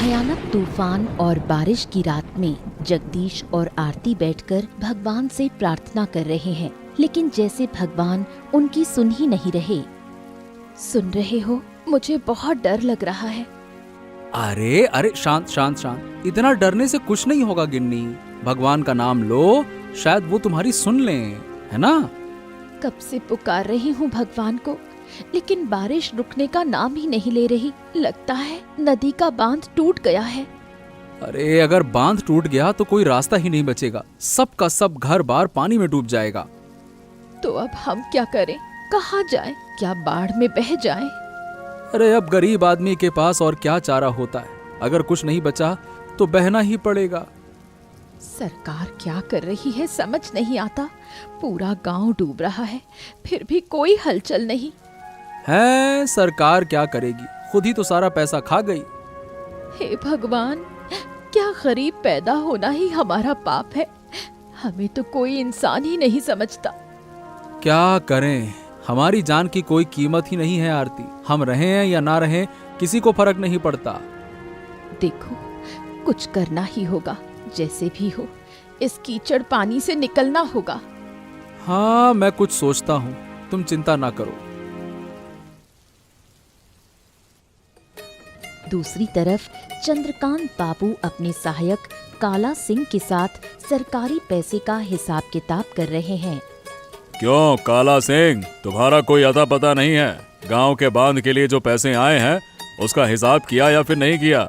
भयानक तूफान और बारिश की रात में जगदीश और आरती बैठकर भगवान से प्रार्थना कर रहे हैं, लेकिन जैसे भगवान उनकी सुन ही नहीं रहे। सुन रहे हो? मुझे बहुत डर लग रहा है। अरे अरे शांत शांत शांत, इतना डरने से कुछ नहीं होगा गिन्नी। भगवान का नाम लो, शायद वो तुम्हारी सुन लें, है ना? कब से पुकार रही हूँ भगवान को, लेकिन बारिश रुकने का नाम ही नहीं ले रही। लगता है नदी का बांध टूट गया है। अरे अगर बांध टूट गया तो कोई रास्ता ही नहीं बचेगा, सब का सब घर बार पानी में डूब जाएगा। तो अब हम क्या करें? कहाँ जाएं? क्या बाढ़ में बह जाएं? अरे अब गरीब आदमी के पास और क्या चारा होता है? अगर कुछ नहीं बचा तो बहना ही पड़ेगा। सरकार क्या कर रही है समझ नहीं आता। पूरा गांव डूब रहा है, फिर भी कोई हलचल नहीं है। सरकार क्या करेगी, खुद ही तो सारा पैसा खा गई। हे भगवान, क्या गरीब पैदा होना ही हमारा पाप है? हमें तो कोई इंसान ही नहीं समझता। क्या करें, हमारी जान की कोई कीमत ही नहीं है आरती। हम रहें या ना रहें किसी को फर्क नहीं पड़ता। देखो, कुछ करना ही होगा। जैसे भी हो इस कीचड़ पानी से निकलना होगा। हाँ, मैं कुछ सोचता हूँ, तुम चिंता ना करो। दूसरी तरफ चंद्रकांत बाबू अपने सहायक काला सिंह के साथ सरकारी पैसे का हिसाब किताब कर रहे हैं। क्यों काला सिंह, तुम्हारा कोई अता पता नहीं है? गांव के बांध के लिए जो पैसे आए हैं उसका हिसाब किया या फिर नहीं किया?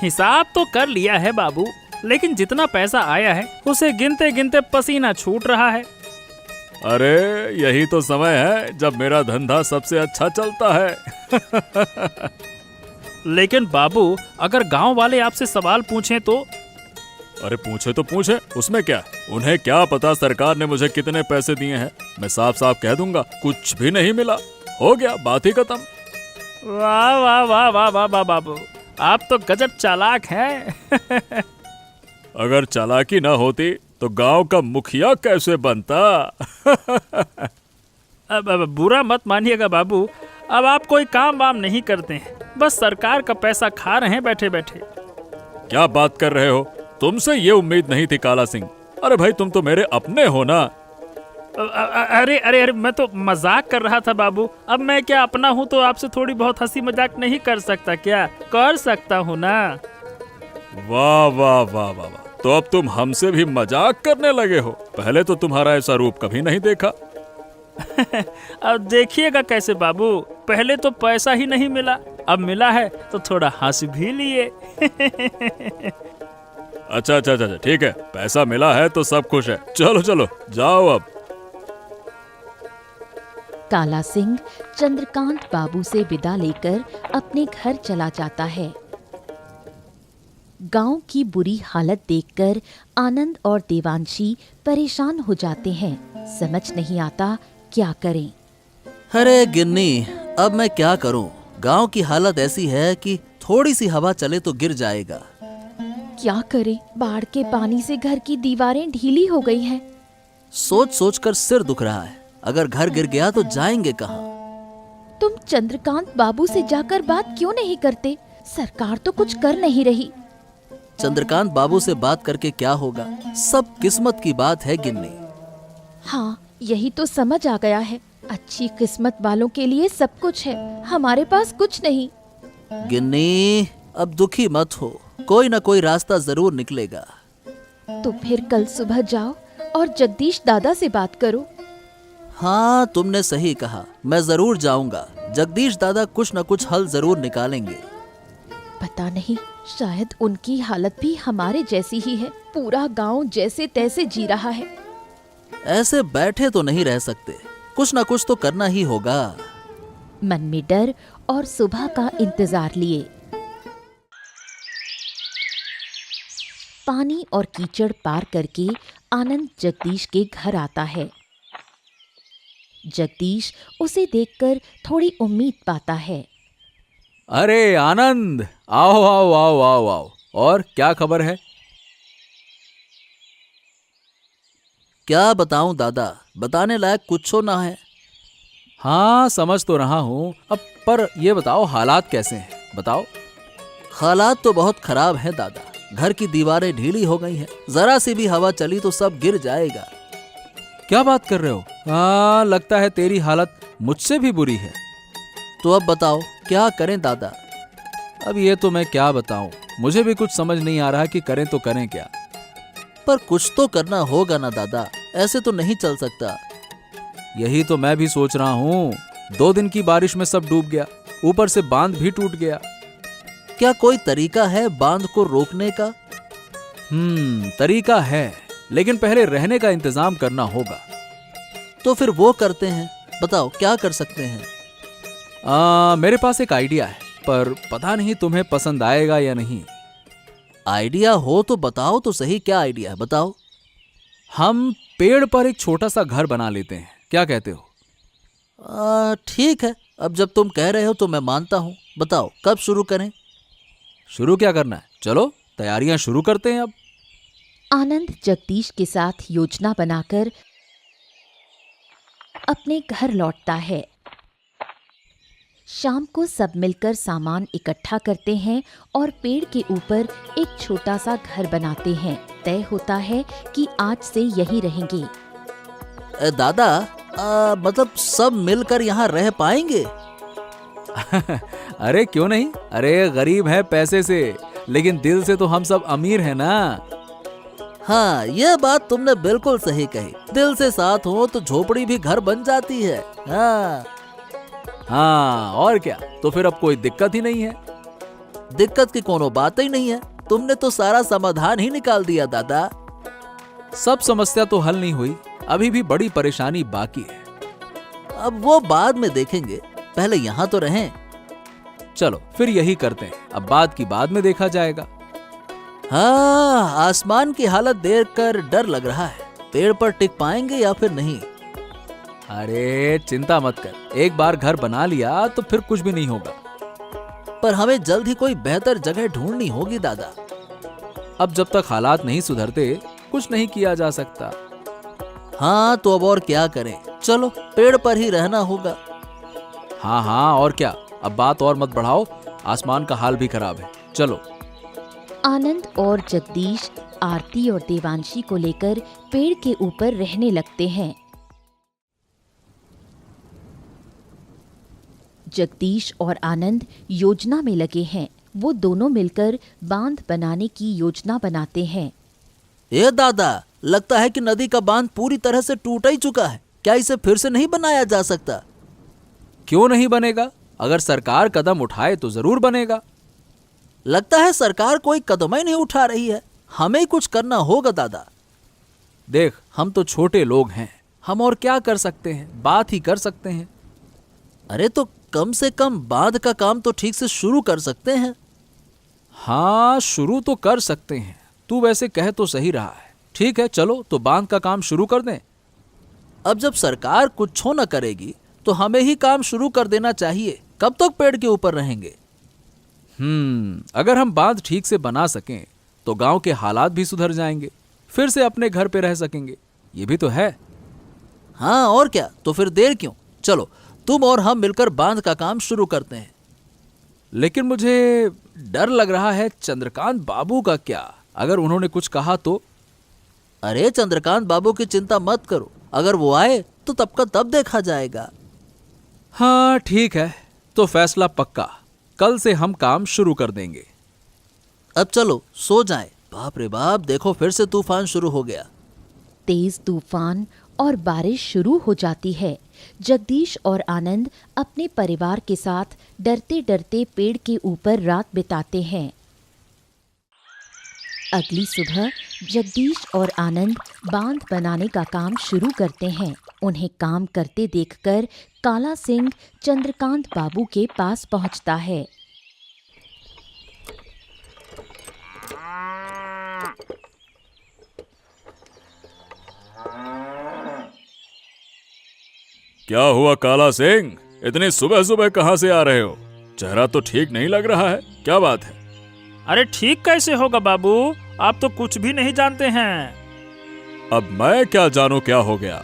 हिसाब तो कर लिया है बाबू, लेकिन जितना पैसा आया है उसे गिनते गिनते पसीना छूट रहा है। अरे यही तो समय है जब मेरा धंधा सबसे अच्छा चलता है। लेकिन बाबू, अगर गांव वाले आपसे सवाल पूछें तो? अरे पूछे तो पूछे, उसमें क्या? उन्हें क्या पता सरकार ने मुझे कितने पैसे दिए हैं। मैं साफ साफ कह दूंगा कुछ भी नहीं मिला, हो गया, बात ही खत्म। वाह वाह वाह वाह वाह वाह बाबू, आप तो गजब चालाक हैं। अगर चालाकी न होती तो गांव का मुखिया कैसे बनता? अब बुरा मत मानिएगा बाबू, अब आप कोई काम वाम नहीं करते हैं, बस सरकार का पैसा खा रहे हैं बैठे बैठे। क्या बात कर रहे हो? तुमसे ये उम्मीद नहीं थी काला सिंह। अरे भाई, तुम तो मेरे अपने हो ना। अरे अरे अरे, मैं तो मजाक कर रहा था बाबू। अब मैं क्या अपना हूँ तो आपसे थोड़ी बहुत हंसी मजाक नहीं कर सकता क्या? कर सकता हूँ ना। वाह वाह वाह वाह वाह, तो अब तुम हमसे भी मजाक करने लगे हो। पहले तो तुम्हारा ऐसा रूप कभी नहीं देखा। अब देखिएगा कैसे बाबू, पहले तो पैसा ही नहीं मिला, अब मिला है तो थोड़ा हंस भी लिए। अच्छा अच्छा अच्छा, ठीक है, पैसा मिला है तो सब खुश है। चलो चलो जाओ अब। काला सिंह चंद्रकांत बाबू से विदा लेकर अपने घर चला जाता है। गांव की बुरी हालत देखकर आनंद और देवांशी परेशान हो जाते हैं। समझ नहीं आता क्या करें। अरे गिन्नी, अब मैं क्या करूं? गांव की हालत ऐसी है कि थोड़ी सी हवा चले तो गिर जाएगा। क्या करें? बाढ़ के पानी से घर की दीवारें ढीली हो गई हैं। सोच सोच कर सिर दुख रहा है। अगर घर गिर गया तो जाएंगे कहाँ? तुम चंद्रकांत बाबू से जाकर बात क्यों नहीं करते? सरकार तो कुछ कर नहीं रही। चंद्रकांत बाबू से बात करके क्या होगा? सब किस्मत की बात है गिन्नी। हाँ, यही तो समझ आ गया है। अच्छी किस्मत वालों के लिए सब कुछ है, हमारे पास कुछ नहीं। गिन्नी, अब दुखी मत हो, कोई ना कोई रास्ता जरूर निकलेगा। तो फिर कल सुबह जाओ और जगदीश दादा से बात करो। हाँ, तुमने सही कहा, मैं जरूर जाऊंगा। जगदीश दादा कुछ न कुछ हल जरूर निकालेंगे। पता नहीं, शायद उनकी हालत भी हमारे जैसी ही है। पूरा गांव जैसे तैसे जी रहा है। ऐसे बैठे तो नहीं रह सकते, कुछ न कुछ तो करना ही होगा। मन में डर और सुबह का इंतजार लिए पानी और कीचड़ पार करके आनंद जगदीश के घर आता है। जगदीश उसे देखकर थोड़ी उम्मीद पाता है। अरे आनंद, आओ आओ आओ आओ आओ, और क्या खबर है? क्या बताऊं दादा, बताने लायक कुछ ना है। हाँ समझ तो रहा हूँ, अब पर ये बताओ हालात कैसे हैं, बताओ। हालात तो बहुत खराब हैं दादा। घर की दीवारें ढीली हो गई हैं, जरा सी भी हवा चली तो सब गिर जाएगा। क्या बात कर रहे हो? हाँ, लगता है तेरी हालत मुझसे भी बुरी है। तो अब बताओ क्या करें दादा? अब ये तो मैं क्या बताऊं, मुझे भी कुछ समझ नहीं आ रहा कि करें तो करें क्या। पर कुछ तो करना होगा ना दादा, ऐसे तो नहीं चल सकता। यही तो मैं भी सोच रहा हूँ। 2 दिन की बारिश में सब डूब गया, ऊपर से बांध भी टूट गया। क्या कोई तरीका है बांध को रोकने का? तरीका है, लेकिन पहले रहने का इंतजाम करना होगा। तो फिर वो करते हैं, बताओ क्या कर सकते हैं? मेरे पास एक आइडिया है, पर पता नहीं तुम्हें पसंद आएगा या नहीं। आइडिया हो तो बताओ तो सही, क्या आइडिया है बताओ। हम पेड़ पर एक छोटा सा घर बना लेते हैं, क्या कहते हो? ठीक है, अब जब तुम कह रहे हो तो मैं मानता हूँ। बताओ कब शुरू करें? शुरू क्या करना है, चलो तैयारियां शुरू करते हैं अब। आनंद जगदीश के साथ योजना बनाकर अपने घर लौटता है। शाम को सब मिलकर सामान इकट्ठा करते हैं और पेड़ के ऊपर एक छोटा सा घर बनाते हैं। तय होता है कि आज से यहीं रहेंगे। दादा, मतलब सब मिलकर यहाँ रह पाएंगे? अरे क्यों नहीं, अरे गरीब है पैसे से, लेकिन दिल से तो हम सब अमीर हैं ना। हाँ, यह बात तुमने बिल्कुल सही कही। दिल से साथ हो तो झोपड़ी भी घर बन जाती है। हाँ, और क्या, तो फिर अब कोई दिक्कत ही नहीं है। दिक्कत की कोनो बात ही नहीं है, तुमने तो सारा समाधान ही निकाल दिया दादा। सब समस्या तो हल नहीं हुई, अभी भी बड़ी परेशानी बाकी है। अब वो बाद में देखेंगे, पहले यहाँ तो रहें। चलो फिर यही करते हैं, अब बात की बाद में देखा जाएगा। हाँ, आसमान की हालत देखकर डर लग रहा है, पेड़ पर टिक पाएंगे या फिर नहीं। अरे चिंता मत कर, एक बार घर बना लिया तो फिर कुछ भी नहीं होगा। पर हमें जल्द ही कोई बेहतर जगह ढूंढनी होगी दादा। अब जब तक हालात नहीं सुधरते कुछ नहीं किया जा सकता। हाँ, तो अब और क्या करें, चलो पेड़ पर ही रहना होगा। हाँ हाँ, और क्या, अब बात और मत बढ़ाओ, आसमान का हाल भी खराब है, चलो। आनंद और जगदीश आरती और देवांशी को लेकर पेड़ के ऊपर रहने लगते हैं। जगदीश और आनंद योजना में लगे हैं। वो दोनों मिलकर बांध बनाने की योजना बनाते हैं। ए दादा, लगता है कि नदी का बांध पूरी तरह से टूट ही चुका है। क्या इसे फिर से नहीं बनाया जा सकता? क्यों नहीं बनेगा, अगर सरकार कदम उठाए तो जरूर बनेगा। लगता है सरकार कोई कदम ही नहीं उठा रही है, हमें ही कुछ करना होगा दादा। देख, हम तो छोटे लोग हैं, हम और क्या कर सकते हैं, बात ही कर सकते हैं। अरे तो कम से कम बांध का काम तो ठीक से शुरू कर सकते हैं। हाँ, शुरू तो कर सकते हैं, तू वैसे कह तो सही रहा है। ठीक है, चलो तो बांध का काम शुरू कर दें। अब जब सरकार कुछ न करेगी तो हमें ही काम शुरू कर देना चाहिए। कब तक पेड़ के ऊपर रहेंगे? अगर हम बांध ठीक से बना सकें तो गांव के हालात भी सुधर जाएंगे, फिर से अपने घर पे रह सकेंगे, ये भी तो है। हाँ, और क्या, तो फिर देर क्यों, चलो तुम और हम मिलकर बांध का काम शुरू करते हैं। लेकिन मुझे डर लग रहा है, चंद्रकांत बाबू का क्या, अगर उन्होंने कुछ कहा तो? अरे चंद्रकांत बाबू की चिंता मत करो, अगर वो आए तो तब का तब देखा जाएगा। हाँ ठीक है, तो फैसला पक्का, कल से हम काम शुरू कर देंगे। अब चलो सो जाएं। बाप रे बाप, देखो फिर से तूफान शुरू हो गया। तेज तूफान और बारिश शुरू हो जाती है। जगदीश और आनंद अपने परिवार के साथ डरते डरते पेड़ के ऊपर रात बिताते हैं। अगली सुबह जगदीश और आनंद बांध बनाने का काम शुरू करते हैं। उन्हें काम करते देखकर काला सिंह चंद्रकांत बाबू के पास पहुंचता है। क्या हुआ काला सिंह, इतनी सुबह सुबह कहां से आ रहे हो? चेहरा तो ठीक नहीं लग रहा है, क्या बात है? अरे ठीक कैसे होगा बाबू, आप तो कुछ भी नहीं जानते हैं। अब मैं क्या जानूं क्या हो गया?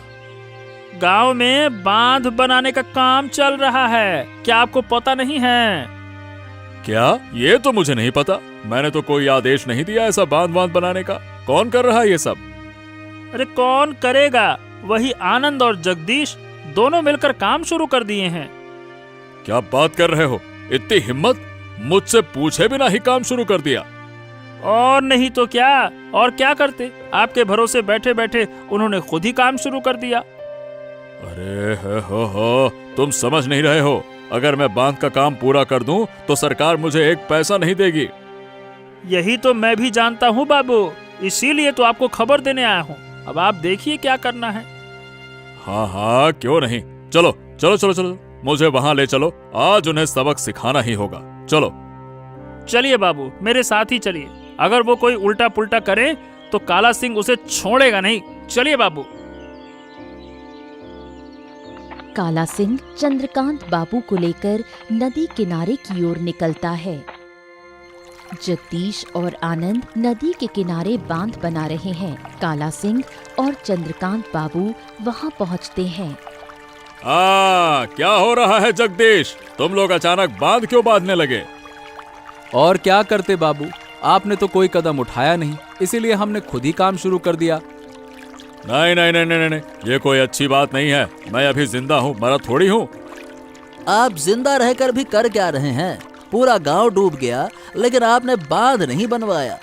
गांव में बांध बनाने का काम चल रहा है, क्या आपको पता नहीं है? क्या? ये तो मुझे नहीं पता। मैंने तो कोई आदेश नहीं दिया ऐसा बांध बनाने का। कौन कर रहा है ये सब? अरे कौन करेगा, वही आनंद और जगदीश दोनों मिलकर काम शुरू कर दिए हैं। क्या बात कर रहे हो? इतनी हिम्मत, मुझसे पूछे बिना ही काम शुरू कर दिया। और नहीं तो क्या, और क्या करते, आपके भरोसे बैठे बैठे उन्होंने खुद ही काम शुरू कर दिया। अरे हो, तुम समझ नहीं रहे हो। अगर मैं बांध का काम पूरा कर दूं तो सरकार मुझे एक पैसा नहीं देगी। यही तो मैं भी जानता हूँ बाबू, इसीलिए तो आपको खबर देने आया हूँ। अब आप देखिए क्या करना है। हाँ, क्यों नहीं। चलो चलो चलो चलो, मुझे वहां ले चलो। आज उन्हें सबक सिखाना ही होगा। चलो चलिए बाबू, मेरे साथ ही चलिए। अगर वो कोई उल्टा पुल्टा करे तो काला सिंह उसे छोड़ेगा नहीं। चलिए बाबू। काला सिंह चंद्रकांत बाबू को लेकर नदी किनारे की ओर निकलता है। जगदीश और आनंद नदी के किनारे बांध बना रहे हैं। काला सिंह और चंद्रकांत बाबू वहां पहुंचते हैं। क्या हो रहा है जगदीश? तुम लोग अचानक बांध क्यों बांधने लगे? और क्या करते बाबू, आपने तो कोई कदम उठाया नहीं, इसीलिए हमने खुद ही काम शुरू कर दिया। नहीं, ये कोई अच्छी बात नहीं है। मैं अभी जिंदा हूँ, मरा थोड़ी हूँ। आप जिंदा रहकर भी कर क्या रहे हैं? पूरा गांव डूब गया लेकिन आपने बांध नहीं बनवाया।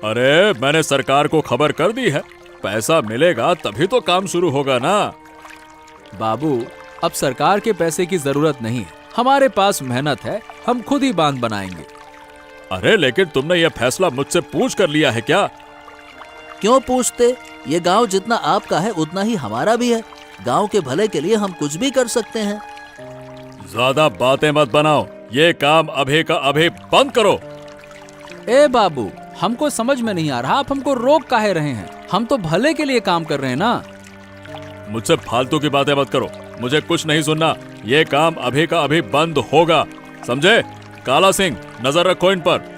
अरे मैंने सरकार को खबर कर दी है, पैसा मिलेगा तभी तो काम शुरू होगा ना। बाबू, अब सरकार के पैसे की जरूरत नहीं है, हमारे पास मेहनत है, हम खुद ही बांध बनाएंगे। अरे लेकिन तुमने यह फैसला मुझसे पूछ कर लिया है क्या? क्यों पूछते? ये गांव जितना आपका है उतना ही हमारा भी है। गांव के भले के लिए हम कुछ भी कर सकते हैं। ज्यादा बातें मत बनाओ, ये काम अभी का अभी बंद करो। ए बाबू, हमको समझ में नहीं आ रहा, आप हमको रोक काहे रहे हैं? हम तो भले के लिए काम कर रहे हैं ना। मुझसे फालतू की बातें मत करो, मुझे कुछ नहीं सुनना। ये काम अभी का अभी बंद होगा, समझे? काला सिंह, नजर रखो इन पर।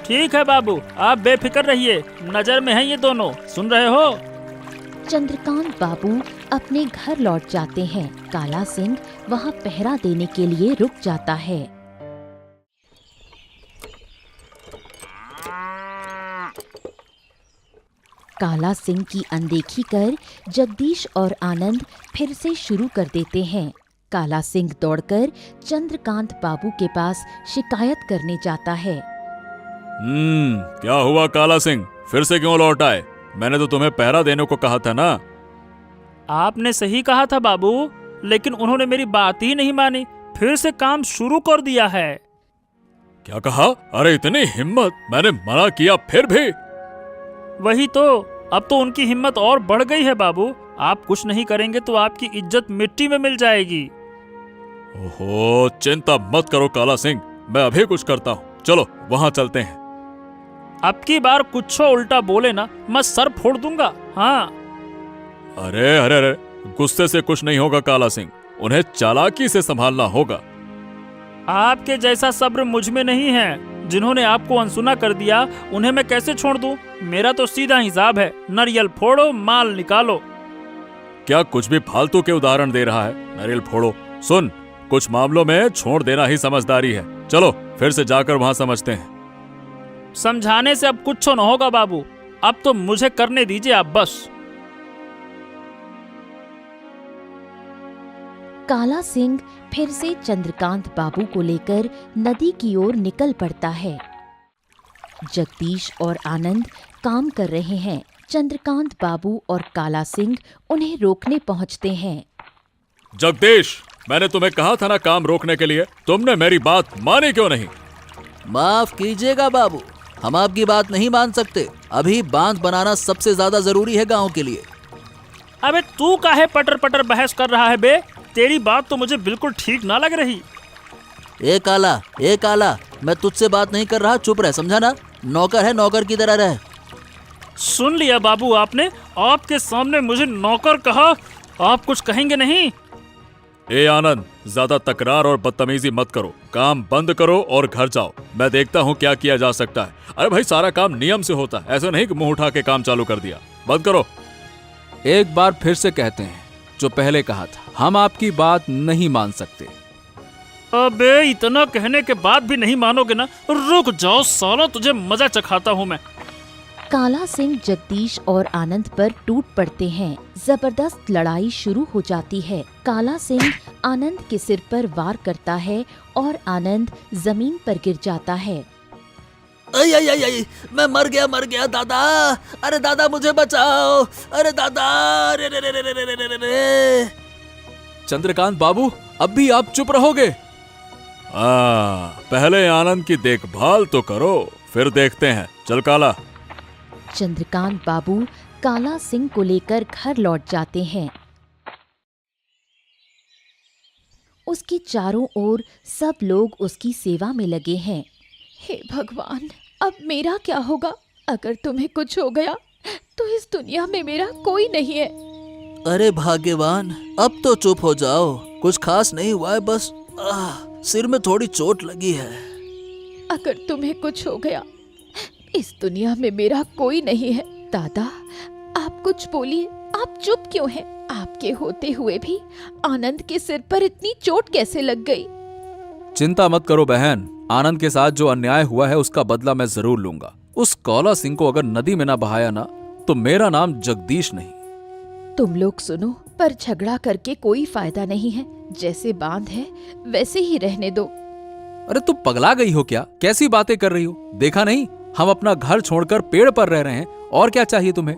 ठीक है बाबू, आप बेफिक्र रहिए, नजर में हैं ये दोनों, सुन रहे हो? चंद्रकांत बाबू अपने घर लौट जाते हैं। काला सिंह वहां पहरा देने के लिए रुक जाता है। काला सिंह की अनदेखी कर जगदीश और आनंद फिर से शुरू कर देते हैं। काला सिंह दौड़कर चंद्रकांत बाबू के पास शिकायत करने जाता है। क्या हुआ काला सिंह, फिर से क्यों लौट आए? मैंने तो तुम्हें पहरा देने को कहा था ना। आपने सही कहा था बाबू, लेकिन उन्होंने मेरी बात ही नहीं मानी, फिर से काम शुरू कर दिया है। क्या कहा? अरे इतनी हिम्मत, मैंने मना किया फिर भी? वही तो, अब तो उनकी हिम्मत और बढ़ गई है बाबू। आप कुछ नहीं करेंगे तो आपकी इज्जत मिट्टी में मिल जाएगी। ओहो, चिंता मत करो काला सिंह, मैं अभी कुछ करता हूँ। चलो वहाँ चलते हैं। अब की बार कुछ उल्टा बोले ना, मैं सर फोड़ दूंगा। हाँ। अरे अरे अरे, गुस्से से कुछ नहीं होगा काला सिंह, उन्हें चालाकी से संभालना होगा। आपके जैसा सब्र मुझ में नहीं है। जिन्होंने आपको अनसुना कर दिया उन्हें मैं कैसे छोड़ दूं? मेरा तो सीधा हिसाब है, नारियल फोड़ो माल निकालो। क्या कुछ भी फालतू के उदाहरण दे रहा है? नारियल फोड़ो? सुन, कुछ मामलों में छोड़ देना ही समझदारी है। चलो फिर से जाकर वहां समझते हैं। समझाने से अब कुछ न होगा बाबू, अब तो मुझे करने दीजिए आप बस। काला सिंह फिर से चंद्रकांत बाबू को लेकर नदी की ओर निकल पड़ता है। जगदीश और आनंद काम कर रहे हैं। चंद्रकांत बाबू और काला सिंह उन्हें रोकने पहुंचते हैं। जगदीश, मैंने तुम्हें कहा था ना काम रोकने के लिए, तुमने मेरी बात मानी क्यों नहीं? माफ कीजिएगा बाबू, हम आपकी बात नहीं मान सकते। अभी बांध बनाना सबसे ज्यादा जरूरी है गांव के लिए। अबे तू काहे पटर पटर बहस कर रहा है बे? तेरी बात तो मुझे बिल्कुल ठीक ना लग रही। ए काला, मैं तुझसे बात नहीं कर रहा, चुप रह, समझा ना? नौकर है, नौकर की तरह रह। सुन लिया बाबू आपने, आपके सामने मुझे नौकर कहा, आप कुछ कहेंगे नहीं? ए आनंद, ज्यादा तकरार और बदतमीजी मत करो, काम बंद करो और घर जाओ। मैं देखता हूँ क्या किया जा सकता है। अरे भाई, सारा काम नियम से होता है, ऐसा नहीं कि मुंह उठा के काम चालू कर दिया। बंद करो। एक बार फिर से कहते हैं जो पहले कहा था, हम आपकी बात नहीं मान सकते। अबे इतना कहने के बाद भी नहीं मानोगे ना? रुक जाओ सालो, तुझे मजा चखाता हूँ मैं। काला सिंह जगदीश और आनंद पर टूट पड़ते हैं। जबरदस्त लड़ाई शुरू हो जाती है। काला सिंह आनंद के सिर पर वार करता है और आनंद जमीन पर गिर जाता है। आई आई आई आई, मैं मर गया दादा। अरे दादा मुझे बचाओ, अरे दादा, रे रे रे रे रे रे रे रे। चंद्रकांत बाबू, अब भी आप चुप रहोगे? पहले आनंद की देखभाल तो करो, फिर देखते हैं। चल काला। चंद्रकांत बाबू काला सिंह को लेकर घर लौट जाते हैं। उसके चारों ओर सब लोग उसकी सेवा में लगे हैं। हे भगवान, अब मेरा क्या होगा? अगर तुम्हें कुछ हो गया तो इस दुनिया में मेरा कोई नहीं है। अरे भाग्यवान, अब तो चुप हो जाओ। कुछ खास नहीं हुआ है, बस सिर में थोड़ी चोट लगी है। अगर तुम्हें कुछ हो गया, इस दुनिया में मेरा कोई नहीं है। दादा, आप कुछ बोलिए, आप चुप क्यों हैं? आपके होते हुए भी आनंद के सिर पर इतनी चोट कैसे लग गई? चिंता मत करो बहन, आनंद के साथ जो अन्याय हुआ है उसका बदला मैं जरूर लूंगा। उस काला सिंह को अगर नदी में ना बहाया ना तो मेरा नाम जगदीश नहीं। तुम लोग सुनो, पर झगड़ा करके कोई फायदा नहीं है। जैसे बांध है वैसे ही रहने दो। अरे तुम पगला गई हो क्या? कैसी बातें कर रही हो? देखा नहीं, हम अपना घर छोड़कर पेड़ पर रह रहे हैं, और क्या चाहिए तुम्हें?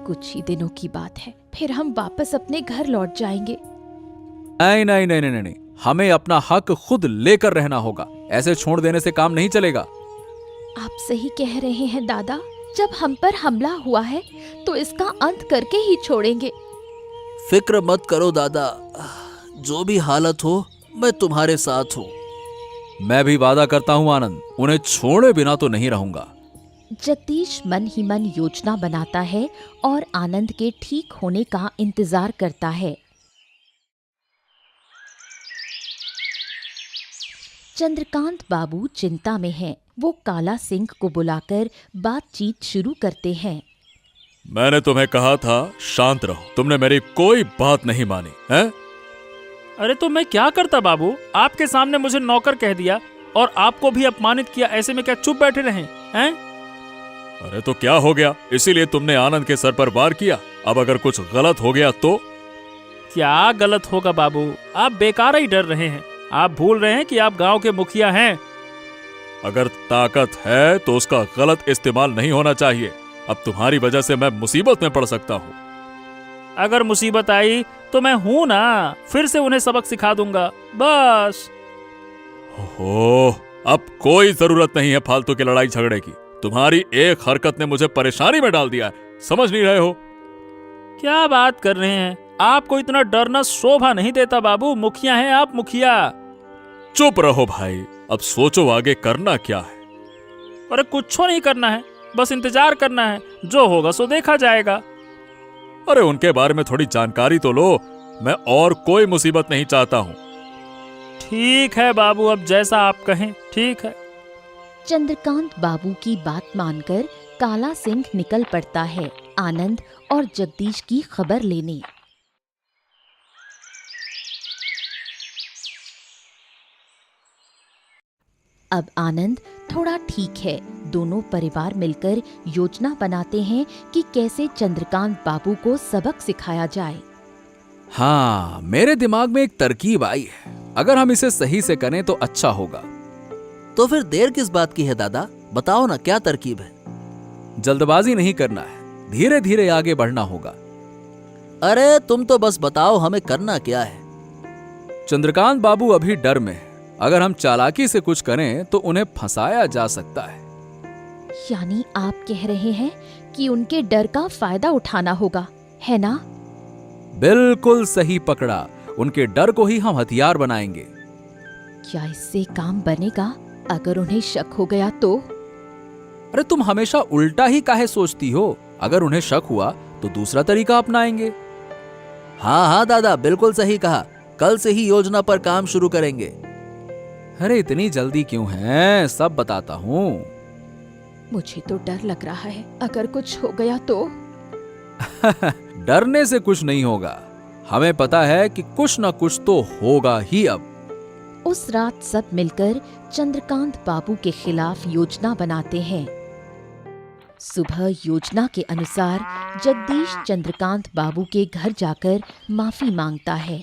कुछ ही दिनों की बात है, फिर हम वापस अपने घर लौट जाएंगे। नहीं नहीं नहीं नहीं नहीं, हमें अपना हक खुद लेकर रहना होगा। ऐसे छोड़ देने से काम नहीं चलेगा। आप सही कह रहे हैं दादा, जब हम पर हमला हुआ है तो इसका अंत करके ही छोड़ेंगे। फिक्र मत करो दादा, जो भी हालत हो मैं तुम्हारे साथ हूँ। मैं भी वादा करता हूँ आनंद, उन्हें छोड़े बिना तो नहीं रहूंगा। जगदीश मन ही मन योजना बनाता है और आनंद के ठीक होने का इंतजार करता है। चंद्रकांत बाबू चिंता में हैं। वो काला सिंह को बुलाकर बातचीत शुरू करते हैं। मैंने तुम्हें कहा था शांत रहो, तुमने मेरी कोई बात नहीं मानी है? अरे तो मैं क्या करता बाबू? आपके सामने मुझे नौकर कह दिया और आपको भी अपमानित किया। ऐसे में क्या चुप बैठे रहें? हैं? अरे तो क्या हो गया? इसीलिए तुमने आनंद के सर पर वार किया। अब अगर कुछ गलत हो गया तो? क्या गलत होगा बाबू? आप बेकार ही डर रहे हैं। आप भूल रहे हैं कि आप गांव के मुखिया हैं। अगर ताकत है तो उसका गलत इस्तेमाल नहीं होना चाहिए। अब तुम्हारी वजह से मैं मुसीबत में पड़ सकता हूँ। अगर मुसीबत आई तो मैं हूं ना, फिर से उन्हें सबक सिखा दूंगा, बस। ओह, अब कोई जरूरत नहीं है फालतू की लड़ाई झगड़े की। तुम्हारी एक हरकत ने मुझे परेशानी में डाल दिया है, समझ नहीं रहे हो? क्या बात कर रहे हैं? आपको इतना डरना शोभा नहीं देता बाबू। मुखिया हैं आप, मुखिया। चुप रहो भाई, अब सोचो आगे करना क्या है। अरे कुछ नहीं करना है, बस इंतजार करना है। जो होगा सो देखा जाएगा। अरे उनके बारे में थोड़ी जानकारी तो लो। मैं और कोई मुसीबत नहीं चाहता हूँ। ठीक है बाबू, अब जैसा आप कहें, ठीक है। चंद्रकांत बाबू की बात मानकर काला सिंह निकल पड़ता है आनंद और जगदीश की खबर लेने। अब आनंद थोड़ा ठीक है। दोनों परिवार मिलकर योजना बनाते हैं कि कैसे चंद्रकांत बाबू को सबक सिखाया जाए। हाँ, मेरे दिमाग में एक तरकीब आई है। अगर हम इसे सही से करें तो अच्छा होगा। तो फिर देर किस बात की है दादा? बताओ ना, क्या तरकीब है? जल्दबाजी नहीं करना है, धीरे धीरे आगे बढ़ना होगा। अरे तुम तो बस बताओ हमें करना क्या है। चंद्रकांत बाबू अभी डर में है। अगर हम चालाकी से कुछ करें तो उन्हें फंसाया जा सकता है। यानी आप कह रहे हैं कि उनके डर का फायदा उठाना होगा, है ना? बिल्कुल सही पकड़ा। उनके डर को ही हम हथियार बनाएंगे। क्या इससे काम बनेगा? अगर उन्हें शक हो गया तो? अरे तुम हमेशा उल्टा ही काहे सोचती हो? अगर उन्हें शक हुआ तो दूसरा तरीका अपनाएंगे। हाँ हाँ दादा, बिल्कुल सही कहा। कल से ही योजना पर काम शुरू करेंगे। अरे इतनी जल्दी क्यों है? सब बताता हूँ। मुझे तो डर लग रहा है, अगर कुछ हो गया तो? डरने से कुछ नहीं होगा। हमें पता है कि कुछ ना कुछ तो होगा ही अब। उस रात सब मिलकर चंद्रकांत बाबू के खिलाफ योजना बनाते हैं। सुबह योजना के अनुसार जगदीश चंद्रकांत बाबू के घर जाकर माफी मांगता है।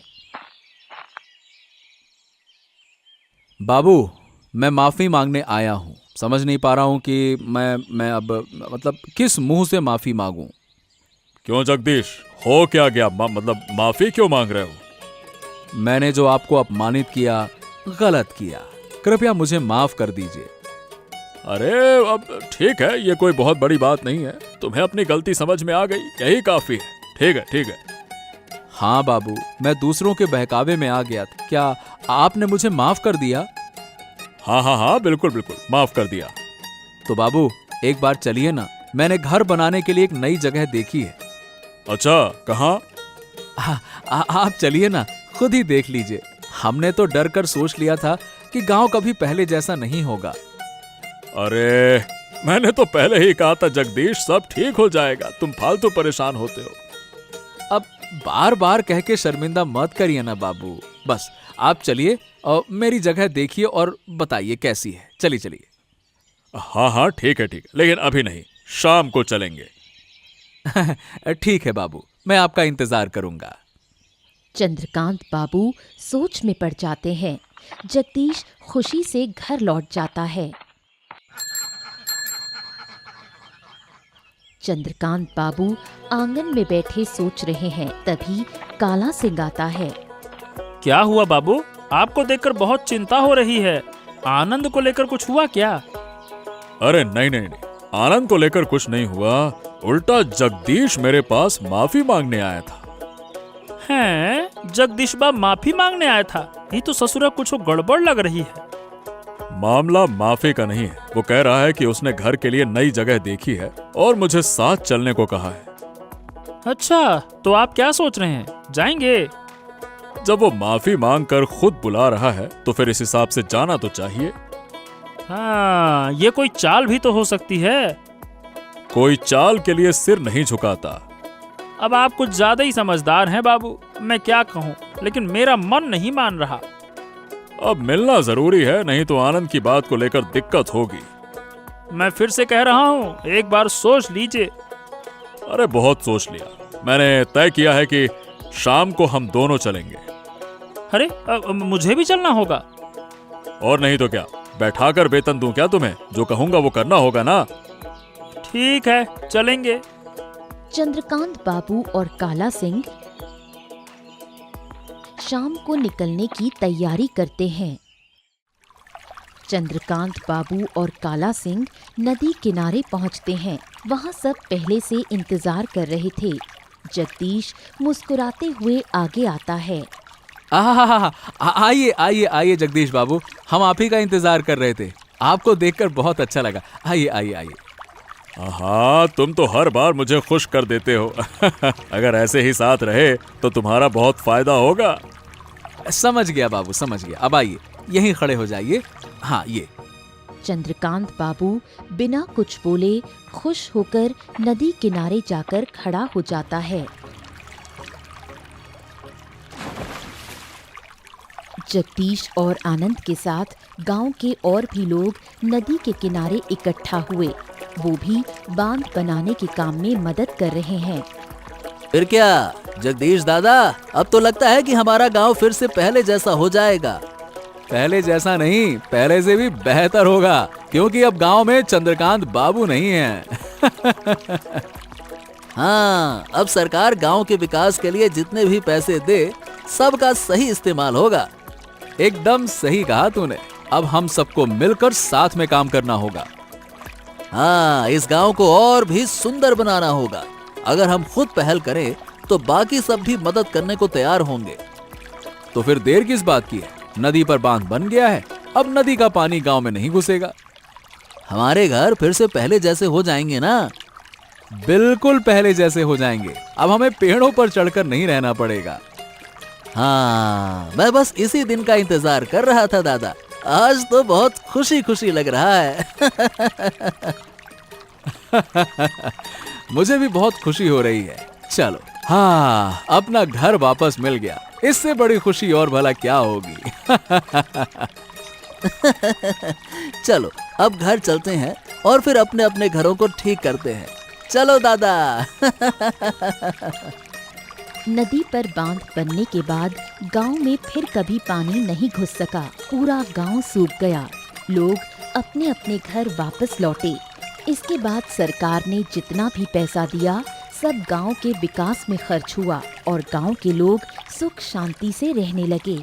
बाबू, मैं माफी मांगने आया हूँ। समझ नहीं पा रहा हूँ कि मैं अब मतलब किस मुंह से माफी मांगूं। क्यों जगदीश, हो क्या गया? मतलब माफी क्यों मांग रहे हो? मैंने जो आपको अपमानित किया, गलत किया, कृपया मुझे माफ कर दीजिए। अरे अब ठीक है, ये कोई बहुत बड़ी बात नहीं है। तुम्हें अपनी गलती समझ में आ गई, यही काफी है। ठीक है, ठीक है। हाँ बाबू, मैं दूसरों के बहकावे में आ गया था। क्या आपने मुझे माफ कर दिया? हाँ हाँ हाँ, बिल्कुल बिल्कुल, माफ कर दिया। तो बाबू एक बार चलिए ना, मैंने घर बनाने के लिए एक नई जगह देखी है। अच्छा, कहाँ? आप चलिए ना, खुद ही देख लीजिए। हमने तो डर कर सोच लिया था कि गांव कभी पहले जैसा नहीं होगा। अरे मैंने तो पहले ही कहा था जगदीश, सब ठीक हो जाएगा, तुम फालतू परेशान होते हो। अब बार बार कह के शर्मिंदा मत करिए ना बाबू। बस आप चलिए और मेरी जगह देखिए और बताइए कैसी है। चलिए चलिए। हाँ हाँ, ठीक है ठीक है, लेकिन अभी नहीं, शाम को चलेंगे। ठीक है बाबू, मैं आपका इंतजार करूंगा। चंद्रकांत बाबू सोच में पड़ जाते हैं। जगदीश खुशी से घर लौट जाता है। चंद्रकांत बाबू आंगन में बैठे सोच रहे हैं, तभी काला सिंह आता है। क्या हुआ बाबू? आपको देखकर बहुत चिंता हो रही है। आनंद को लेकर कुछ हुआ क्या? अरे नहीं नहीं नहीं, आनंद को लेकर कुछ नहीं हुआ, उल्टा जगदीश मेरे पास माफी मांगने आया था। हैं, जगदीश बा माफी मांगने आया था? ये तो ससुरा कुछ गड़बड़ लग रही है। मामला माफी का नहीं है। वो कह रहा है कि उसने घर के लिए नई जगह देखी है और मुझे साथ चलने को कहा है। अच्छा, तो आप क्या सोच रहे हैं, जाएंगे? जब वो माफी मांग कर खुद बुला रहा है तो फिर इस हिसाब से जाना तो चाहिए। हाँ, ये कोई चाल भी तो हो सकती है। कोई चाल के लिए सिर नहीं झुकाता। अब आप कुछ ज्यादा ही समझदार हैं बाबू। मैं क्या कहूँ, लेकिन मेरा मन नहीं मान रहा। अब मिलना जरूरी है, नहीं तो आनंद की बात को लेकर दिक्कत होगी। मैं फिर से कह रहा हूँ, एक बार सोच लीजिए। अरे बहुत सोच लिया, मैंने तय किया है कि शाम को हम दोनों चलेंगे। अरे मुझे भी चलना होगा? और नहीं तो क्या, बैठाकर वेतन दूं क्या तुम्हें? जो कहूंगा वो करना होगा ना। ठीक है, चलेंगे। चंद्रकांत बाबू और काला सिंह शाम को निकलने की तैयारी करते हैं। चंद्रकांत बाबू और काला सिंह नदी किनारे पहुंचते हैं। वहां सब पहले से इंतजार कर रहे थे। जगदीश मुस्कुराते हुए आगे आता है। आइए आइए आइए जगदीश बाबू, हम आप ही का इंतजार कर रहे थे। आपको देखकर बहुत अच्छा लगा। आइए आइए आइए। हाँ, तुम तो हर बार मुझे खुश कर देते हो। अगर ऐसे ही साथ रहे तो तुम्हारा बहुत फायदा होगा। समझ गया बाबू, समझ गया। अब आइए, यहीं खड़े हो जाइए। हाँ, ये। चंद्रकांत बाबू बिना कुछ बोले खुश होकर नदी किनारे जाकर खड़ा हो जाता है। जगदीश और आनंद के साथ गांव के और भी लोग नदी के किनारे इकट्ठा हुए। वो भी बांध बनाने के काम में मदद कर रहे हैं। फिर क्या जगदीश दादा, अब तो लगता है कि हमारा गांव फिर से पहले जैसा हो जाएगा। पहले जैसा नहीं, पहले से भी बेहतर होगा, क्योंकि अब गांव में चंद्रकांत बाबू नहीं हैं। हाँ, अब सरकार गांव के विकास के लिए जितने भी पैसे दे, सबका सही इस्तेमाल होगा। एकदम सही कहा तूने। अब हम सबको मिलकर साथ में काम करना होगा। हाँ, इस गांव को और भी सुंदर बनाना होगा। अगर हम खुद पहल करें तो बाकी सब भी मदद करने को तैयार होंगे। तो फिर देर किस बात की है? नदी पर बांध बन गया है, अब नदी का पानी गांव में नहीं घुसेगा। हमारे घर फिर से पहले जैसे हो जाएंगे ना। बिल्कुल पहले जैसे हो जाएंगे। अब हमें पेड़ों पर चढ़कर नहीं रहना पड़ेगा। हाँ, मैं बस इसी दिन का इंतजार कर रहा था दादा। आज तो बहुत खुशी खुशी लग रहा है। मुझे भी बहुत खुशी हो रही है। चलो हाँ, अपना घर वापस मिल गया। इससे बड़ी खुशी और भला क्या होगी। चलो अब घर चलते हैं और फिर अपने अपने घरों को ठीक करते हैं। चलो दादा। नदी पर बांध बनने के बाद गांव में फिर कभी पानी नहीं घुस सका। पूरा गांव सूख गया। लोग अपने अपने घर वापस लौटे। इसके बाद सरकार ने जितना भी पैसा दिया सब गांव के विकास में खर्च हुआ और गांव के लोग सुख शांति से रहने लगे।